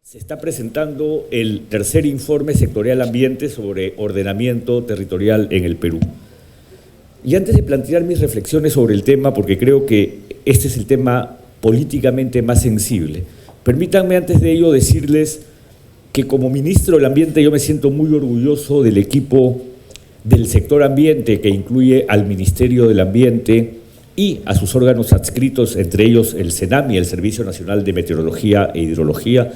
Se está presentando el tercer informe sectorial ambiente sobre ordenamiento territorial en el Perú. Y antes de plantear mis reflexiones sobre el tema, porque creo que este es el tema políticamente más sensible, permítanme antes de ello decirles que como ministro del Ambiente yo me siento muy orgulloso del equipo del sector ambiente, que incluye al Ministerio del Ambiente y a sus órganos adscritos, entre ellos el SENAMI, el Servicio Nacional de Meteorología e Hidrología,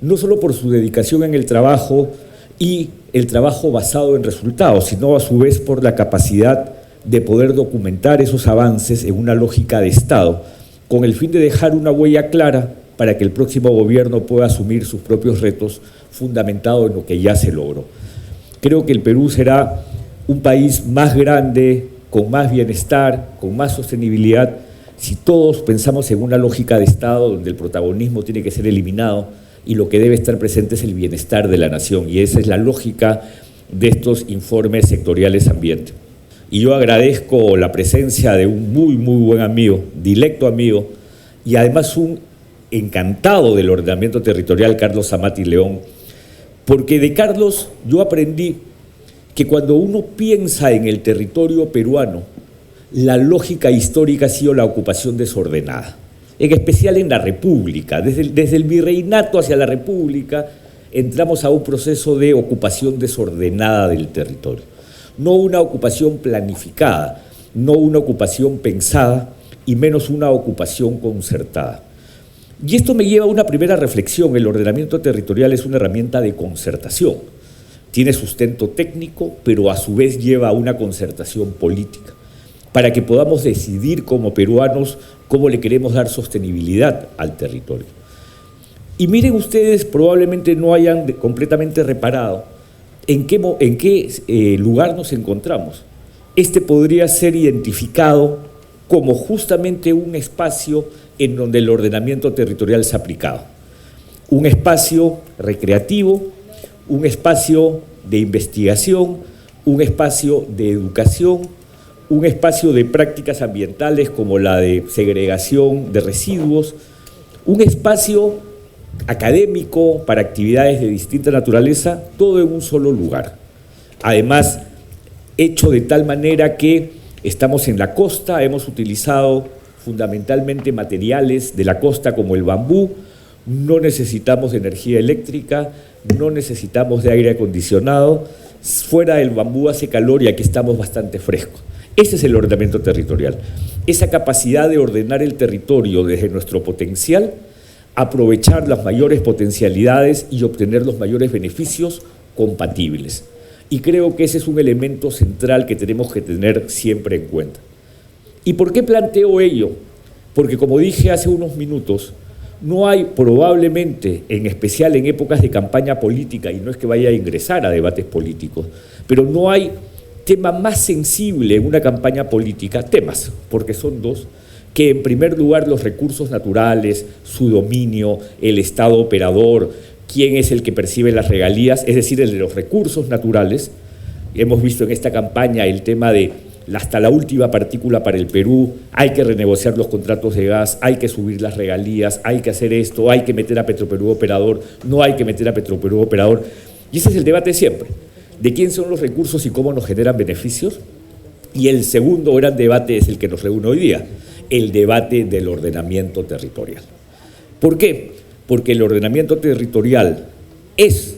no solo por su dedicación en el trabajo y el trabajo basado en resultados, sino a su vez por la capacidad de poder documentar esos avances en una lógica de Estado, con el fin de dejar una huella clara para que el próximo gobierno pueda asumir sus propios retos fundamentado en lo que ya se logró. Creo que el Perú será un país más grande, con más bienestar, con más sostenibilidad, si todos pensamos en una lógica de Estado donde el protagonismo tiene que ser eliminado y lo que debe estar presente es el bienestar de la nación, y esa es la lógica de estos informes sectoriales ambiente. Y yo agradezco la presencia de un muy buen amigo, directo amigo, y además un encantado del ordenamiento territorial, Carlos Amati León, porque de Carlos yo aprendí que cuando uno piensa en el territorio peruano, la lógica histórica ha sido la ocupación desordenada, en especial en la República. Desde el virreinato hacia la República entramos a un proceso de ocupación desordenada del territorio. No una ocupación planificada, no una ocupación pensada y menos una ocupación concertada. Y esto me lleva a una primera reflexión. El ordenamiento territorial es una herramienta de concertación. Tiene sustento técnico, pero a su vez lleva a una concertación política, para que podamos decidir como peruanos cómo le queremos dar sostenibilidad al territorio. Y miren ustedes, probablemente no hayan completamente reparado en qué lugar nos encontramos. Este podría ser identificado como justamente un espacio en donde el ordenamiento territorial se ha aplicado. Un espacio recreativo, un espacio de investigación, un espacio de educación, un espacio de prácticas ambientales como la de segregación de residuos, un espacio académico para actividades de distinta naturaleza, todo en un solo lugar. Además, hecho de tal manera que estamos en la costa, hemos utilizado fundamentalmente materiales de la costa como el bambú, no necesitamos de energía eléctrica, no necesitamos de aire acondicionado, fuera del bambú hace calor y aquí estamos bastante frescos. Ese es el ordenamiento territorial, esa capacidad de ordenar el territorio desde nuestro potencial, aprovechar las mayores potencialidades y obtener los mayores beneficios compatibles. Y creo que ese es un elemento central que tenemos que tener siempre en cuenta. ¿Y por qué planteo ello? Porque como dije hace unos minutos, no hay probablemente, en especial en épocas de campaña política, y no es que vaya a ingresar a debates políticos, pero no hay tema más sensible en una campaña política, temas, porque son dos, que en primer lugar los recursos naturales, su dominio, el Estado operador, quién es el que percibe las regalías, es decir, el de los recursos naturales. Hemos visto en esta campaña el tema de hasta la última partícula para el Perú, hay que renegociar los contratos de gas, hay que subir las regalías, hay que hacer esto, hay que meter a Petroperú operador, no hay que meter a Petroperú operador. Y ese es el debate siempre, de quién son los recursos y cómo nos generan beneficios. Y el segundo gran debate es el que nos reúne hoy día, el debate del ordenamiento territorial. ¿Por qué? Porque el ordenamiento territorial es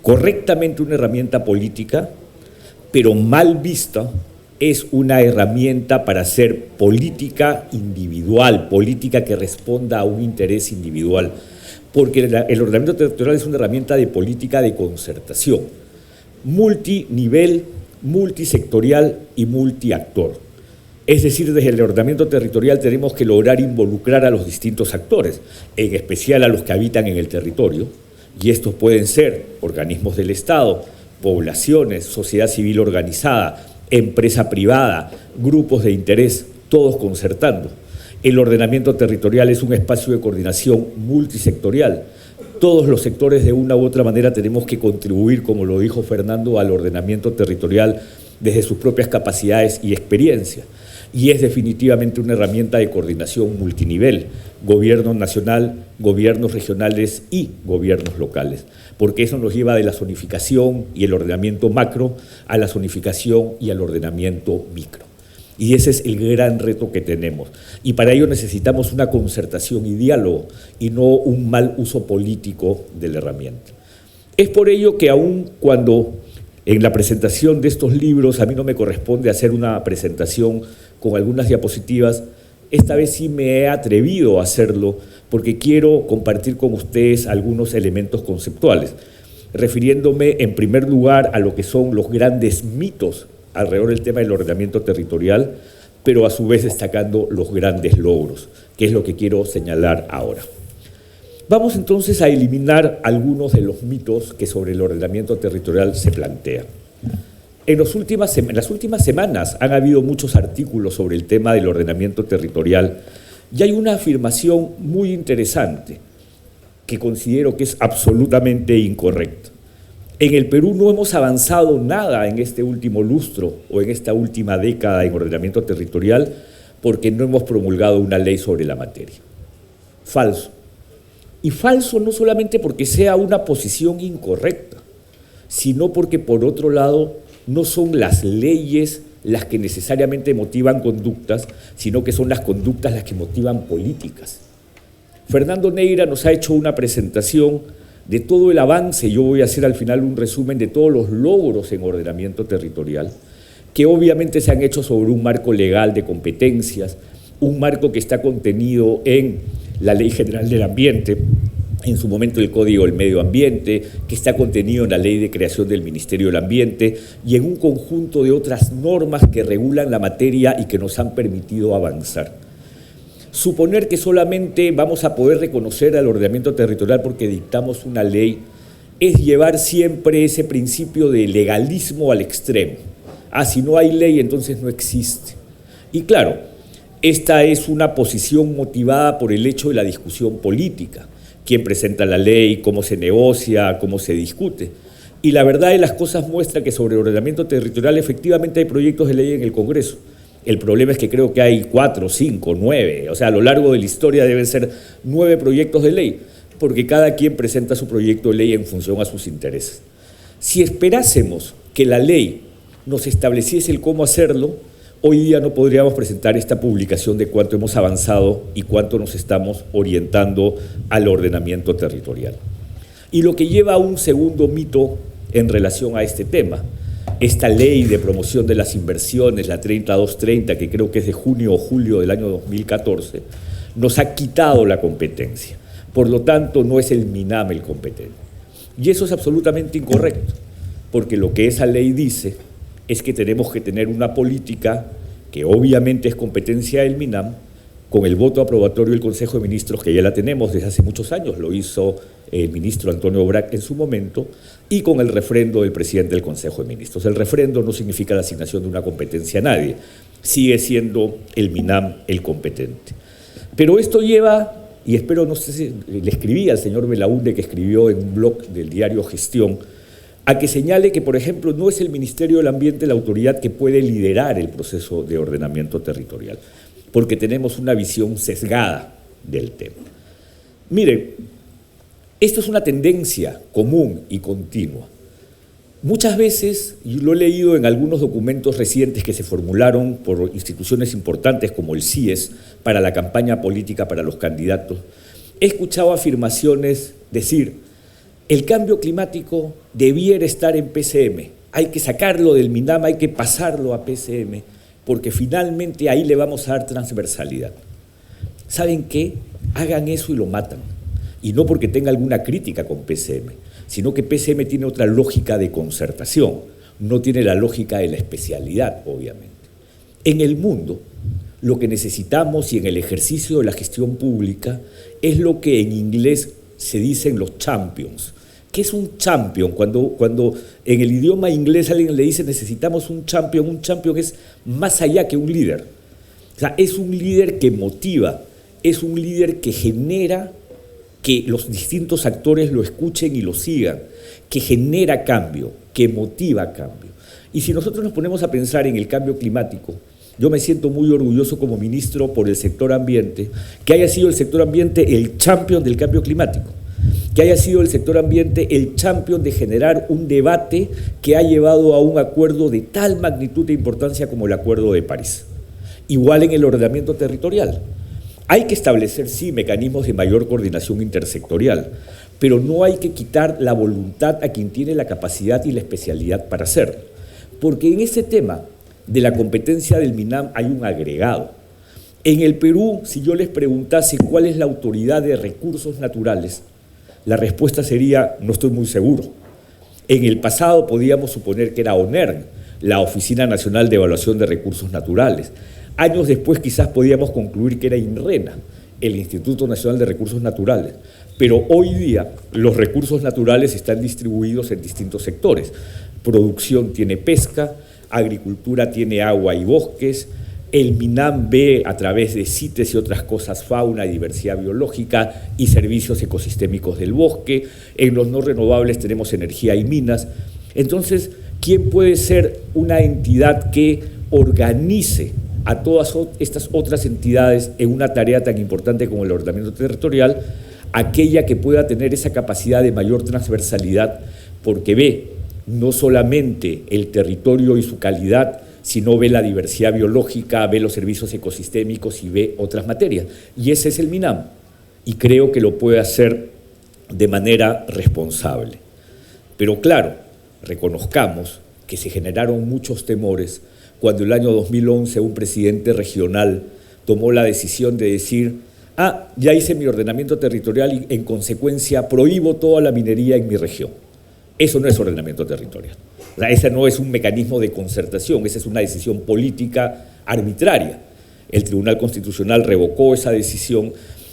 correctamente una herramienta política, pero mal vista es una herramienta para hacer política individual, política que responda a un interés individual, porque el ordenamiento territorial es una herramienta de política de concertación, multinivel, multisectorial y multiactor. Es decir, desde el ordenamiento territorial tenemos que lograr involucrar a los distintos actores, en especial a los que habitan en el territorio, y estos pueden ser organismos del Estado, poblaciones, sociedad civil organizada, empresa privada, grupos de interés, todos concertando. El ordenamiento territorial es un espacio de coordinación multisectorial. Todos los sectores de una u otra manera tenemos que contribuir, como lo dijo Fernando, al ordenamiento territorial desde sus propias capacidades y experiencia. y es definitivamente una herramienta de coordinación multinivel, gobierno nacional, gobiernos regionales y gobiernos locales, porque eso nos lleva de la zonificación y el ordenamiento macro a la zonificación y al ordenamiento micro. Y ese es el gran reto que tenemos. Y para ello necesitamos una concertación y diálogo, y no un mal uso político de la herramienta. Es por ello que aun cuando en la presentación de estos libros a mí no me corresponde hacer una presentación con algunas diapositivas, esta vez sí me he atrevido a hacerlo porque quiero compartir con ustedes algunos elementos conceptuales, refiriéndome en primer lugar a lo que son los grandes mitos alrededor del tema del ordenamiento territorial, pero a su vez destacando los grandes logros, que es lo que quiero señalar ahora. Vamos entonces a eliminar algunos de los mitos que sobre el ordenamiento territorial se plantean. En las últimas semanas han habido muchos artículos sobre el tema del ordenamiento territorial y hay una afirmación muy interesante que considero que es absolutamente incorrecta. En el Perú no hemos avanzado nada en este último lustro o en esta última década en ordenamiento territorial porque no hemos promulgado una ley sobre la materia. Falso. Y falso no solamente porque sea una posición incorrecta, sino porque, por otro lado, no son las leyes las que necesariamente motivan conductas, sino que son las conductas las que motivan políticas. Fernando Neira nos ha hecho una presentación de todo el avance, yo voy a hacer al final un resumen de todos los logros en ordenamiento territorial, que obviamente se han hecho sobre un marco legal de competencias, un marco que está contenido en la Ley General del Ambiente, en su momento el Código del Medio Ambiente, que está contenido en la Ley de Creación del Ministerio del Ambiente y en un conjunto de otras normas que regulan la materia y que nos han permitido avanzar. Suponer que solamente vamos a poder reconocer al ordenamiento territorial porque dictamos una ley es llevar siempre ese principio de legalismo al extremo. Si no hay ley, entonces no existe. Y claro, esta es una posición motivada por el hecho de la discusión política. Quién presenta la ley, cómo se negocia, cómo se discute. Y la verdad de las cosas muestra que sobre ordenamiento territorial efectivamente hay proyectos de ley en el Congreso. El problema es que creo que hay 4, 5, 9, o sea, a lo largo de la historia deben ser 9 proyectos de ley, porque cada quien presenta su proyecto de ley en función a sus intereses. Si esperásemos que la ley nos estableciese el cómo hacerlo, hoy día no podríamos presentar esta publicación de cuánto hemos avanzado y cuánto nos estamos orientando al ordenamiento territorial. Y lo que lleva a un segundo mito en relación a este tema, esta ley de promoción de las inversiones, la 3230, que creo que es de junio o julio del año 2014, nos ha quitado la competencia. Por lo tanto, no es el MINAM el competente. Y eso es absolutamente incorrecto, porque lo que esa ley dice es que tenemos que tener una política que obviamente es competencia del MINAM, con el voto aprobatorio del Consejo de Ministros, que ya la tenemos desde hace muchos años, lo hizo el ministro Antonio Brac en su momento, y con el refrendo del presidente del Consejo de Ministros. El refrendo no significa la asignación de una competencia a nadie, sigue siendo el MINAM el competente. Pero esto lleva, y espero, no sé si le escribí al señor Belaúnde, que escribió en un blog del diario Gestión, a que señale que, por ejemplo, no es el Ministerio del Ambiente la autoridad que puede liderar el proceso de ordenamiento territorial, porque tenemos una visión sesgada del tema. Miren, esto es una tendencia común y continua. Muchas veces, y lo he leído en algunos documentos recientes que se formularon por instituciones importantes como el CIES para la campaña política para los candidatos, he escuchado afirmaciones decir: el cambio climático debiera estar en PCM, hay que sacarlo del MINAM, hay que pasarlo a PCM, porque finalmente ahí le vamos a dar transversalidad. ¿Saben qué? Hagan eso y lo matan. Y no porque tenga alguna crítica con PCM, sino que PCM tiene otra lógica de concertación, no tiene la lógica de la especialidad, obviamente. En el mundo, lo que necesitamos y en el ejercicio de la gestión pública es lo que en inglés se dicen los champions. ¿Qué es un champion? Cuando en el idioma inglés alguien le dice necesitamos un champion es más allá que un líder. O sea, es un líder que motiva, es un líder que genera que los distintos actores lo escuchen y lo sigan, que genera cambio, que motiva cambio. Y si nosotros nos ponemos a pensar en el cambio climático, yo me siento muy orgulloso como ministro por el sector ambiente, que haya sido el sector ambiente el champion del cambio climático, que haya sido el sector ambiente el champion de generar un debate que ha llevado a un acuerdo de tal magnitud e importancia como el Acuerdo de París. Igual en el ordenamiento territorial. Hay que establecer, sí, mecanismos de mayor coordinación intersectorial, pero no hay que quitar la voluntad a quien tiene la capacidad y la especialidad para hacerlo. Porque en ese tema de la competencia del MINAM hay un agregado. En el Perú, si yo les preguntase cuál es la autoridad de recursos naturales, la respuesta sería, no estoy muy seguro. En el pasado podíamos suponer que era ONERN, la Oficina Nacional de Evaluación de Recursos Naturales. Años después quizás podíamos concluir que era INRENA, el Instituto Nacional de Recursos Naturales. Pero hoy día los recursos naturales están distribuidos en distintos sectores. Producción tiene pesca, agricultura tiene agua y bosques, el MINAM ve a través de CITES y otras cosas fauna, diversidad biológica y servicios ecosistémicos del bosque. En los no renovables tenemos energía y minas. Entonces, ¿quién puede ser una entidad que organice a todas estas otras entidades en una tarea tan importante como el ordenamiento territorial? Aquella que pueda tener esa capacidad de mayor transversalidad, porque ve no solamente el territorio y su calidad, sino ve la diversidad biológica, ve los servicios ecosistémicos y ve otras materias. Y ese es el MINAM, y creo que lo puede hacer de manera responsable. Pero claro, reconozcamos que se generaron muchos temores cuando el año 2011 un presidente regional tomó la decisión de decir: ya hice mi ordenamiento territorial y en consecuencia prohíbo toda la minería en mi región. Eso no es ordenamiento territorial. O sea, ese no es un mecanismo de concertación, esa es una decisión política arbitraria. El Tribunal Constitucional revocó esa decisión,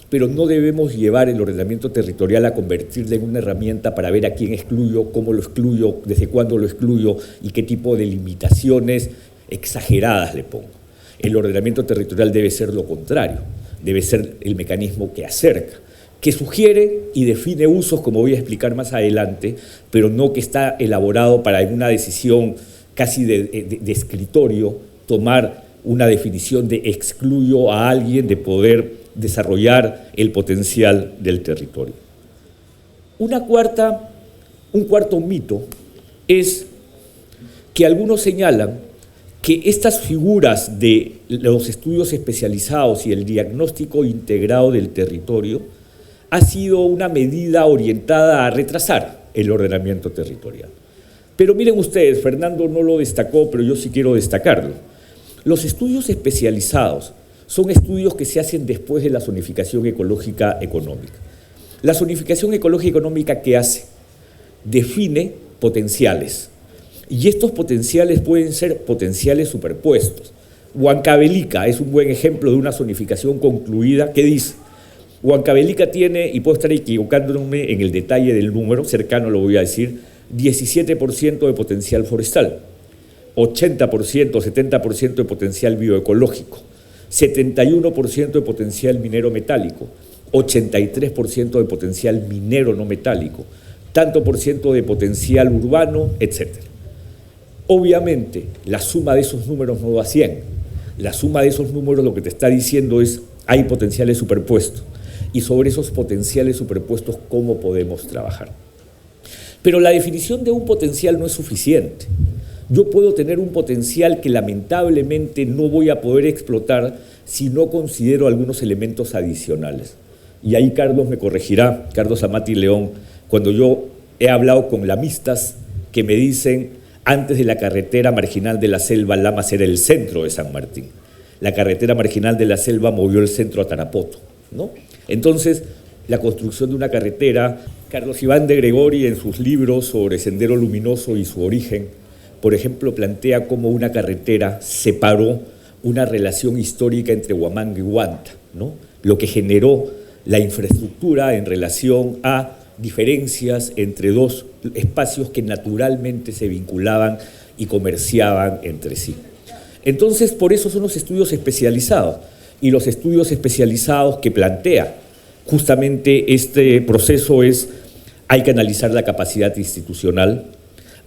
pero no debemos llevar el ordenamiento territorial a convertirlo en una herramienta para ver a quién excluyo, cómo lo excluyo, desde cuándo lo excluyo y qué tipo de limitaciones exageradas le pongo. El ordenamiento territorial debe ser lo contrario, debe ser el mecanismo que acerca, que sugiere y define usos, como voy a explicar más adelante, pero no que está elaborado para en una decisión casi de escritorio tomar una definición de excluyo a alguien de poder desarrollar el potencial del territorio. Un cuarto mito es que algunos señalan que estas figuras de los estudios especializados y el diagnóstico integrado del territorio ha sido una medida orientada a retrasar el ordenamiento territorial. Pero miren ustedes, Fernando no lo destacó, pero yo sí quiero destacarlo. Los estudios especializados son estudios que se hacen después de la zonificación ecológica económica. La zonificación ecológica económica, ¿qué hace? Define potenciales. Y estos potenciales pueden ser potenciales superpuestos. Huancavelica es un buen ejemplo de una zonificación concluida que dice: Huancavelica tiene, y puedo estar equivocándome en el detalle del número, cercano lo voy a decir, 17% de potencial forestal, 80%, 70% de potencial bioecológico, 71% de potencial minero metálico, 83% de potencial minero no metálico, tanto por ciento de potencial urbano, etc. Obviamente, la suma de esos números no da 100. La suma de esos números lo que te está diciendo es: hay potenciales superpuestos. Y sobre esos potenciales superpuestos, ¿cómo podemos trabajar? Pero la definición de un potencial no es suficiente. Yo puedo tener un potencial que lamentablemente no voy a poder explotar si no considero algunos elementos adicionales. Y ahí Carlos me corregirá, Carlos Amati León, cuando yo he hablado con lamistas que me dicen: antes de la carretera marginal de la Selva, Lamas era el centro de San Martín. La carretera marginal de la Selva movió el centro a Tarapoto, ¿no? Entonces, la construcción de una carretera, Carlos Iván de Gregori en sus libros sobre Sendero Luminoso y su origen, por ejemplo, plantea cómo una carretera separó una relación histórica entre Huamanga y Huanta, ¿no? Lo que generó la infraestructura en relación a diferencias entre dos espacios que naturalmente se vinculaban y comerciaban entre sí. Entonces, por eso son los estudios especializados, y los estudios especializados que plantea justamente este proceso es: hay que analizar la capacidad institucional,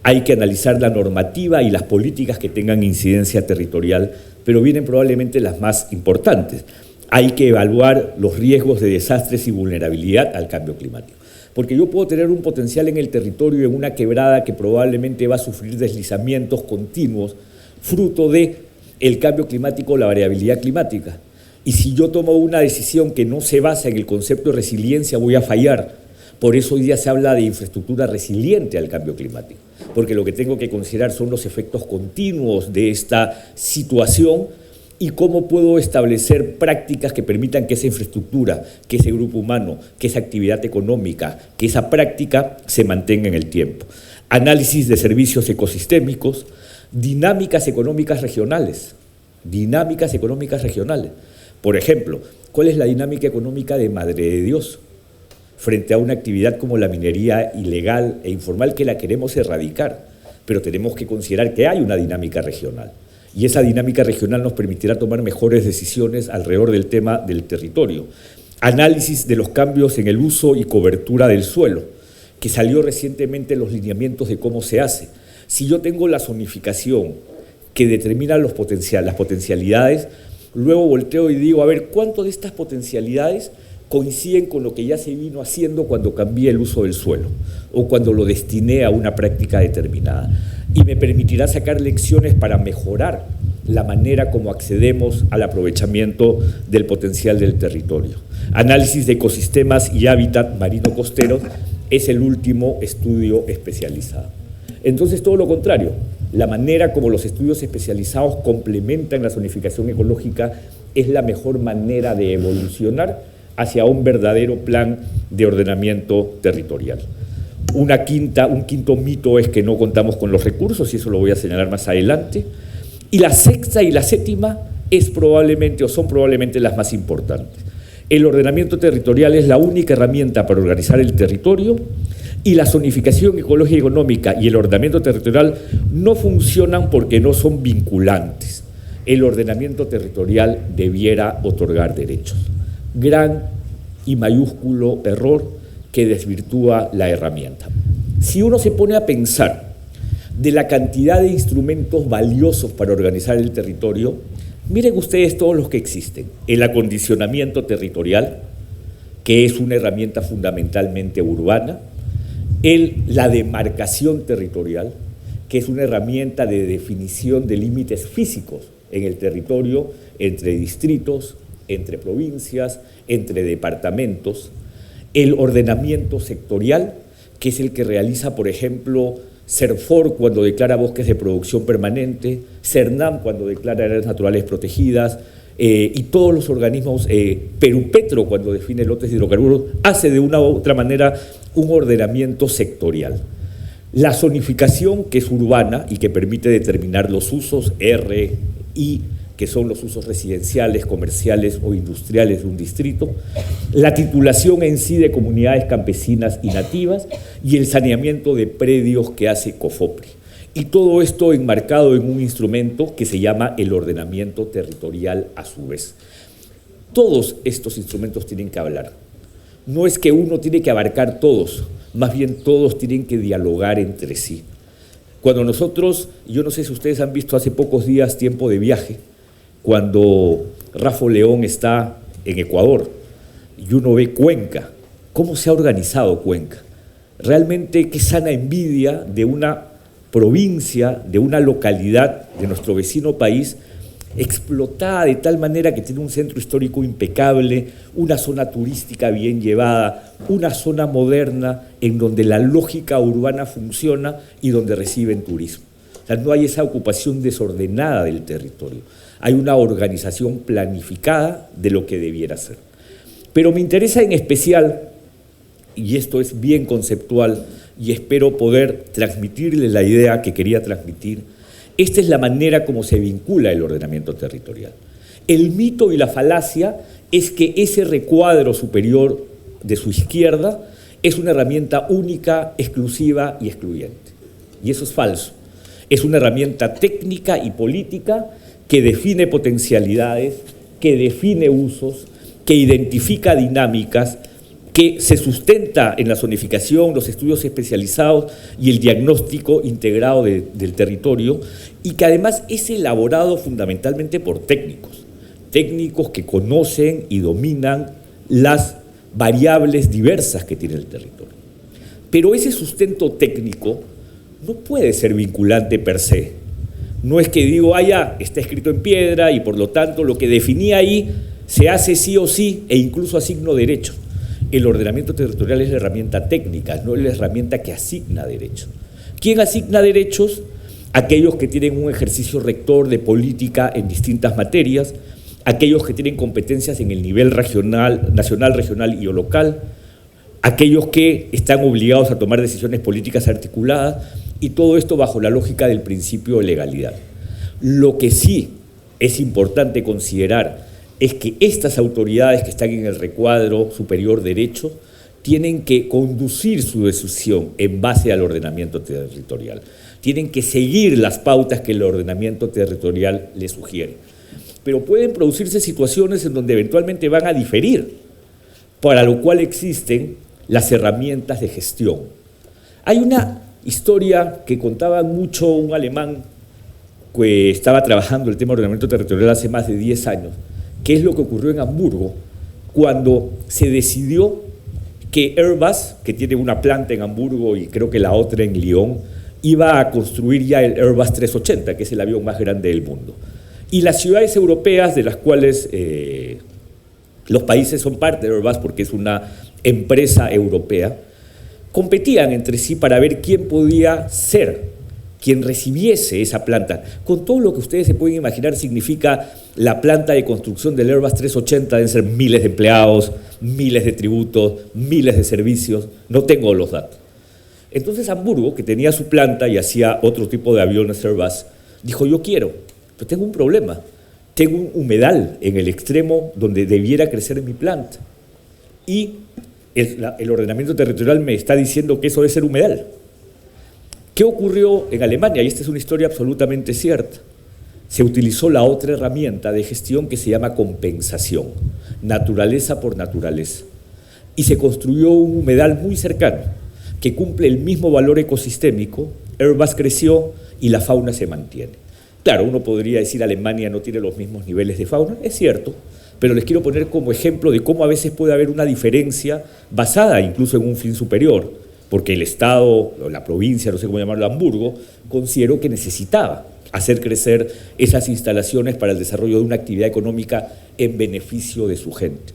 Hay que analizar la normativa y las políticas que tengan incidencia territorial, pero vienen probablemente las más importantes. Hay que evaluar los riesgos de desastres y vulnerabilidad al cambio climático. Porque yo puedo tener un potencial en el territorio, en una quebrada que probablemente va a sufrir deslizamientos continuos, fruto del cambio climático o la variabilidad climática. Y si yo tomo una decisión que no se basa en el concepto de resiliencia, voy a fallar. Por eso hoy día se habla de infraestructura resiliente al cambio climático, porque lo que tengo que considerar son los efectos continuos de esta situación y cómo puedo establecer prácticas que permitan que esa infraestructura, que ese grupo humano, que esa actividad económica, que esa práctica se mantenga en el tiempo. Análisis de servicios ecosistémicos, dinámicas económicas regionales. Por ejemplo, ¿cuál es la dinámica económica de Madre de Dios frente a una actividad como la minería ilegal e informal que la queremos erradicar? Pero tenemos que considerar que hay una dinámica regional. Y esa dinámica regional nos permitirá tomar mejores decisiones alrededor del tema del territorio. Análisis de los cambios en el uso y cobertura del suelo, que salió recientemente en los lineamientos de cómo se hace. Si yo tengo la zonificación que determina las potencialidades, luego volteo y digo, a ver, ¿cuánto de estas potencialidades coinciden con lo que ya se vino haciendo cuando cambié el uso del suelo o cuando lo destiné a una práctica determinada? Y me permitirá sacar lecciones para mejorar la manera como accedemos al aprovechamiento del potencial del territorio. Análisis de ecosistemas y hábitat marino-costero es el último estudio especializado. Entonces, todo lo contrario, la manera como los estudios especializados complementan la zonificación ecológica es la mejor manera de evolucionar hacia un verdadero plan de ordenamiento territorial. Un quinto mito es que no contamos con los recursos, y eso lo voy a señalar más adelante. Y la sexta y la séptima son probablemente las más importantes. El ordenamiento territorial es la única herramienta para organizar el territorio, y la zonificación ecológica y económica y el ordenamiento territorial no funcionan porque no son vinculantes. El ordenamiento territorial debiera otorgar derechos. Gran y mayúsculo error que desvirtúa la herramienta. Si uno se pone a pensar de la cantidad de instrumentos valiosos para organizar el territorio, miren ustedes todos los que existen. El acondicionamiento territorial, que es una herramienta fundamentalmente urbana. La demarcación territorial, que es una herramienta de definición de límites físicos en el territorio, entre distritos, entre provincias, entre departamentos. El ordenamiento sectorial, que es el que realiza, por ejemplo, CERFOR cuando declara bosques de producción permanente, CERNAM cuando declara áreas naturales protegidas, y todos los organismos, Perupetro cuando define lotes de hidrocarburos, hace de una u otra manera un ordenamiento sectorial. La zonificación, que es urbana y que permite determinar los usos RI, que son los usos residenciales, comerciales o industriales de un distrito, la titulación en sí de comunidades campesinas y nativas y el saneamiento de predios que hace COFOPRI. Y todo esto enmarcado en un instrumento que se llama el ordenamiento territorial a su vez. Todos estos instrumentos tienen que hablar. No es que uno tiene que abarcar todos, más bien todos tienen que dialogar entre sí. Cuando nosotros, yo no sé si ustedes han visto hace pocos días Tiempo de Viaje, cuando Rafa León está en Ecuador y uno ve Cuenca, cómo se ha organizado Cuenca. Realmente qué sana envidia de una provincia, de una localidad de nuestro vecino país, explotada de tal manera que tiene un centro histórico impecable, una zona turística bien llevada, una zona moderna en donde la lógica urbana funciona y donde reciben turismo. O sea, no hay esa ocupación desordenada del territorio, hay una organización planificada de lo que debiera ser. Pero me interesa en especial, y esto es bien conceptual, y espero poder transmitirles la idea que quería transmitir. Esta es la manera como se vincula el ordenamiento territorial. El mito y la falacia es que ese recuadro superior de su izquierda es una herramienta única, exclusiva y excluyente. Y eso es falso. Es una herramienta técnica y política que define potencialidades, que define usos, que identifica dinámicas, que se sustenta en la zonificación, los estudios especializados y el diagnóstico integrado del territorio, y que además es elaborado fundamentalmente por técnicos que conocen y dominan las variables diversas que tiene el territorio. Pero ese sustento técnico no puede ser vinculante per se. No es que digo, ya, está escrito en piedra y por lo tanto lo que definía ahí se hace sí o sí e incluso asigno derechos. El ordenamiento territorial es la herramienta técnica, no es la herramienta que asigna derechos. ¿Quién asigna derechos? Aquellos que tienen un ejercicio rector de política en distintas materias, aquellos que tienen competencias en el nivel regional, nacional, regional y o local, aquellos que están obligados a tomar decisiones políticas articuladas, y todo esto bajo la lógica del principio de legalidad. Lo que sí es importante considerar es que estas autoridades que están en el recuadro superior derecho tienen que conducir su decisión en base al ordenamiento territorial. Tienen que seguir las pautas que el ordenamiento territorial les sugiere. Pero pueden producirse situaciones en donde eventualmente van a diferir, para lo cual existen las herramientas de gestión. Hay una historia que contaba mucho un alemán que estaba trabajando el tema de ordenamiento territorial hace más de 10 años, que es lo que ocurrió en Hamburgo, cuando se decidió que Airbus, que tiene una planta en Hamburgo y creo que la otra en Lyon, iba a construir ya el Airbus 380, que es el avión más grande del mundo. Y las ciudades europeas, de las cuales los países son parte de Airbus porque es una empresa europea, competían entre sí para ver quién podía ser quien recibiese esa planta. Con todo lo que ustedes se pueden imaginar significa la planta de construcción del Airbus 380, deben ser miles de empleados, miles de tributos, miles de servicios, no tengo los datos. Entonces Hamburgo, que tenía su planta y hacía otro tipo de aviones Airbus, dijo, yo quiero, pero tengo un problema, tengo un humedal en el extremo donde debiera crecer mi planta, y el ordenamiento territorial me está diciendo que eso debe ser humedal. ¿Qué ocurrió en Alemania? Y esta es una historia absolutamente cierta. Se utilizó la otra herramienta de gestión que se llama compensación, naturaleza por naturaleza. Y se construyó un humedal muy cercano, que cumple el mismo valor ecosistémico, Airbus creció y la fauna se mantiene. Claro, uno podría decir Alemania no tiene los mismos niveles de fauna, es cierto, pero les quiero poner como ejemplo de cómo a veces puede haber una diferencia basada incluso en un fin superior, porque el Estado, o la provincia, no sé cómo llamarlo, Hamburgo, consideró que necesitaba hacer crecer esas instalaciones para el desarrollo de una actividad económica en beneficio de su gente.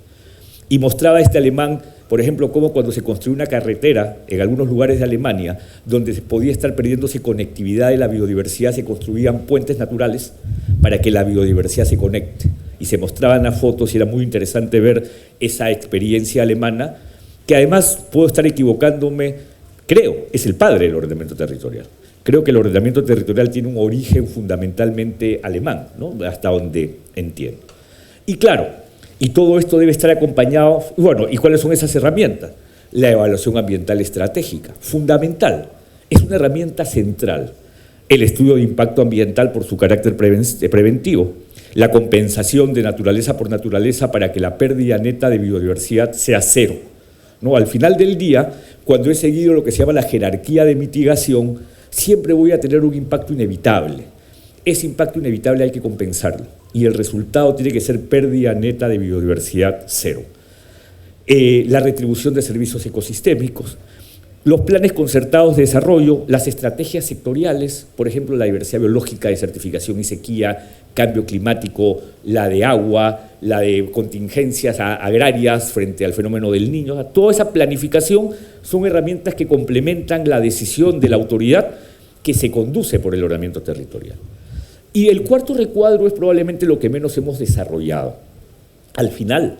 Y mostraba este alemán, por ejemplo, cómo cuando se construyó una carretera en algunos lugares de Alemania, donde podía estar perdiéndose conectividad de la biodiversidad, se construían puentes naturales para que la biodiversidad se conecte. Y se mostraban las fotos y era muy interesante ver esa experiencia alemana, que además puedo estar equivocándome, creo, es el padre del ordenamiento territorial. Creo que el ordenamiento territorial tiene un origen fundamentalmente alemán, ¿no? Hasta donde entiendo. Y claro, y todo esto debe estar acompañado, bueno, ¿y cuáles son esas herramientas? La evaluación ambiental estratégica, fundamental, es una herramienta central. El estudio de impacto ambiental por su carácter preventivo, la compensación de naturaleza por naturaleza para que la pérdida neta de biodiversidad sea cero. ¿No? Al final del día, cuando he seguido lo que se llama la jerarquía de mitigación, siempre voy a tener un impacto inevitable. Ese impacto inevitable hay que compensarlo y el resultado tiene que ser pérdida neta de biodiversidad cero. La retribución de servicios ecosistémicos, los planes concertados de desarrollo, las estrategias sectoriales, por ejemplo, la diversidad biológica, desertificación y sequía, cambio climático, la de agua, la de contingencias agrarias frente al fenómeno del Niño. O sea, toda esa planificación son herramientas que complementan la decisión de la autoridad que se conduce por el ordenamiento territorial. Y el cuarto recuadro es probablemente lo que menos hemos desarrollado. Al final,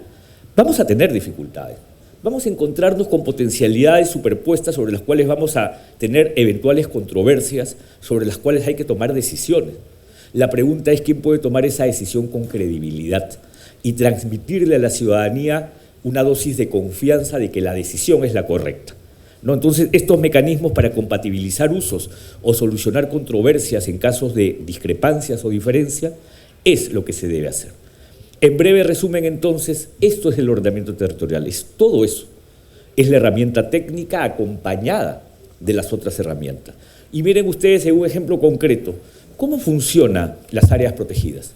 vamos a tener dificultades. Vamos a encontrarnos con potencialidades superpuestas sobre las cuales vamos a tener eventuales controversias, sobre las cuales hay que tomar decisiones. La pregunta es quién puede tomar esa decisión con credibilidad y transmitirle a la ciudadanía una dosis de confianza de que la decisión es la correcta, ¿no? Entonces, estos mecanismos para compatibilizar usos o solucionar controversias en casos de discrepancias o diferencias es lo que se debe hacer. En breve resumen, entonces, esto es el ordenamiento territorial, es todo eso. es la herramienta técnica acompañada de las otras herramientas. Y miren ustedes en un ejemplo concreto, ¿cómo funcionan las áreas protegidas?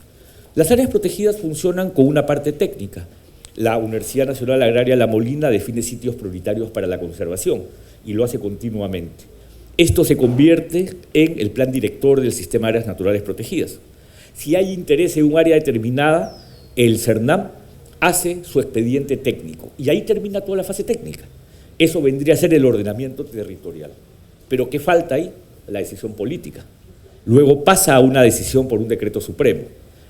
Las áreas protegidas funcionan con una parte técnica. La Universidad Nacional Agraria La Molina define sitios prioritarios para la conservación y lo hace continuamente. Esto se convierte en el plan director del Sistema de Áreas Naturales Protegidas. Si hay interés en un área determinada, el CERNAM hace su expediente técnico y ahí termina toda la fase técnica. Eso vendría a ser el ordenamiento territorial. ¿Pero qué falta ahí? La decisión política. Luego pasa a una decisión por un decreto supremo.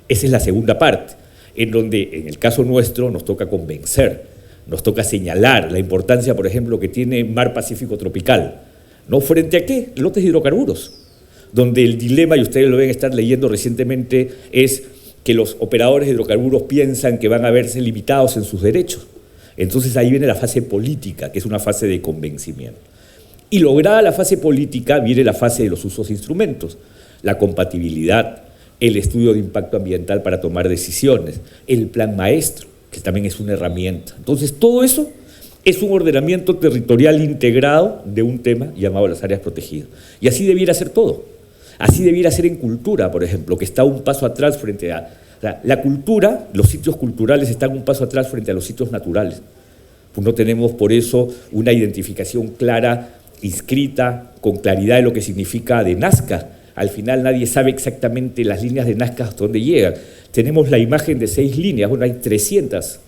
Esa es la segunda parte, en donde en el caso nuestro nos toca convencer, nos toca señalar la importancia, por ejemplo, que tiene Mar Pacífico Tropical. ¿No? ¿Frente a qué? Lotes de hidrocarburos, donde el dilema, y ustedes lo deben estar leyendo recientemente, es que los operadores de hidrocarburos piensan que van a verse limitados en sus derechos. Entonces ahí viene la fase política, que es una fase de convencimiento. Y lograda la fase política, viene la fase de los usos de instrumentos, la compatibilidad, el estudio de impacto ambiental para tomar decisiones, el plan maestro, que también es una herramienta. Entonces todo eso es un ordenamiento territorial integrado de un tema llamado las áreas protegidas. Y así debiera ser todo. Así debiera ser en cultura, por ejemplo, que está un paso atrás frente a... La cultura, los sitios culturales están un paso atrás frente a los sitios naturales. Pues no tenemos por eso una identificación clara, inscrita, con claridad de lo que significa de Nazca. Al final nadie sabe exactamente las líneas de Nazca hasta dónde llegan. Tenemos la imagen de 6 líneas, bueno, hay 300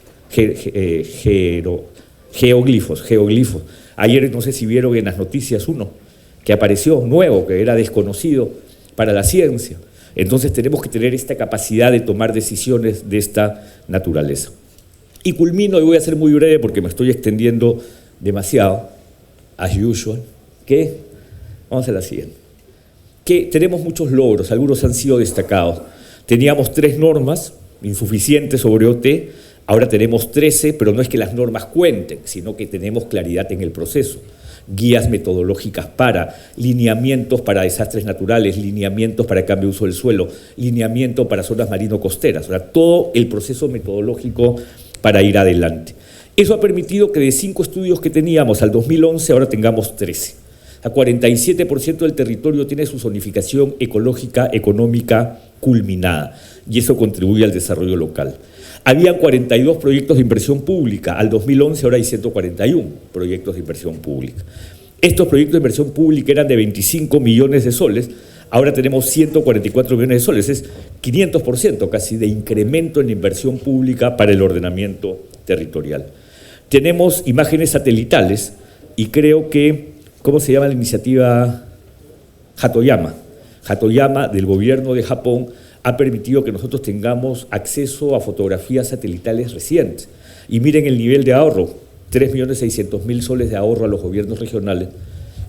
geoglifos. Ayer no sé si vieron en las noticias uno que apareció nuevo, que era desconocido para la ciencia. Entonces tenemos que tener esta capacidad de tomar decisiones de esta naturaleza. Y culmino, y voy a ser muy breve porque me estoy extendiendo demasiado, as usual, que, vamos a la siguiente, que tenemos muchos logros, algunos han sido destacados. Teníamos 3 normas insuficientes sobre OT, ahora tenemos 13, pero no es que las normas cuenten, sino que tenemos claridad en el proceso. Guías metodológicas para, lineamientos para desastres naturales, lineamientos para cambio de uso del suelo, lineamiento para zonas marino-costeras, o sea, todo el proceso metodológico para ir adelante. Eso ha permitido que de 5 estudios que teníamos al 2011, ahora tengamos 13. A 47% del territorio tiene su zonificación ecológica, económica culminada, y eso contribuye al desarrollo local. Habían 42 proyectos de inversión pública, al 2011 ahora hay 141 proyectos de inversión pública. Estos proyectos de inversión pública eran de 25 millones de soles, ahora tenemos 144 millones de soles, es 500% casi de incremento en la inversión pública para el ordenamiento territorial. Tenemos imágenes satelitales y creo que, ¿cómo se llama la iniciativa? Hatoyama. Hatoyama del gobierno de Japón ha permitido que nosotros tengamos acceso a fotografías satelitales recientes. Y miren el nivel de ahorro, 3.600.000 soles de ahorro a los gobiernos regionales,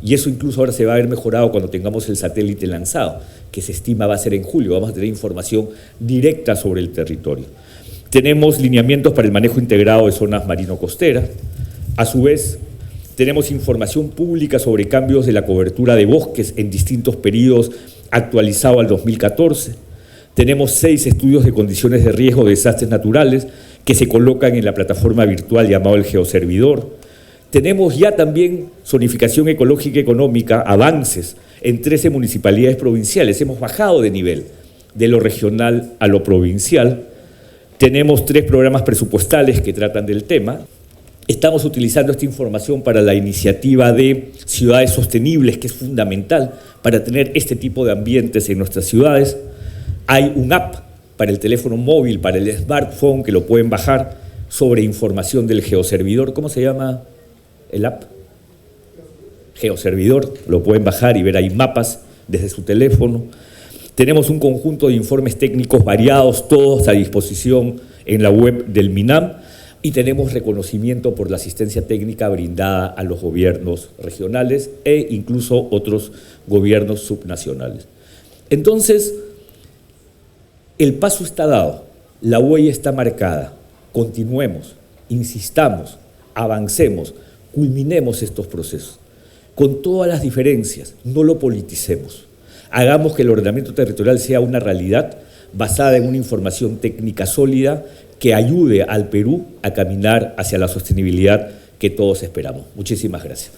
y eso incluso ahora se va a ver mejorado cuando tengamos el satélite lanzado, que se estima va a ser en julio, vamos a tener información directa sobre el territorio. Tenemos lineamientos para el manejo integrado de zonas marino-costeras, a su vez tenemos información pública sobre cambios de la cobertura de bosques en distintos periodos actualizado al 2014, tenemos 6 estudios de condiciones de riesgo de desastres naturales que se colocan en la plataforma virtual llamado el Geoservidor. Tenemos ya también zonificación ecológica y económica, avances en 13 municipalidades provinciales. Hemos bajado de nivel de lo regional a lo provincial. Tenemos 3 programas presupuestales que tratan del tema. Estamos utilizando esta información para la iniciativa de ciudades sostenibles, que es fundamental para tener este tipo de ambientes en nuestras ciudades. Hay un app para el teléfono móvil, para el smartphone, que lo pueden bajar, sobre información del geoservidor. ¿Cómo se llama el app? Geoservidor, lo pueden bajar y ver ahí mapas desde su teléfono. Tenemos un conjunto de informes técnicos variados, todos a disposición en la web del MINAM, y tenemos reconocimiento por la asistencia técnica brindada a los gobiernos regionales e incluso otros gobiernos subnacionales. Entonces, el paso está dado, la huella está marcada, continuemos, insistamos, avancemos, culminemos estos procesos, con todas las diferencias, no lo politicemos, hagamos que el ordenamiento territorial sea una realidad basada en una información técnica sólida que ayude al Perú a caminar hacia la sostenibilidad que todos esperamos. Muchísimas gracias.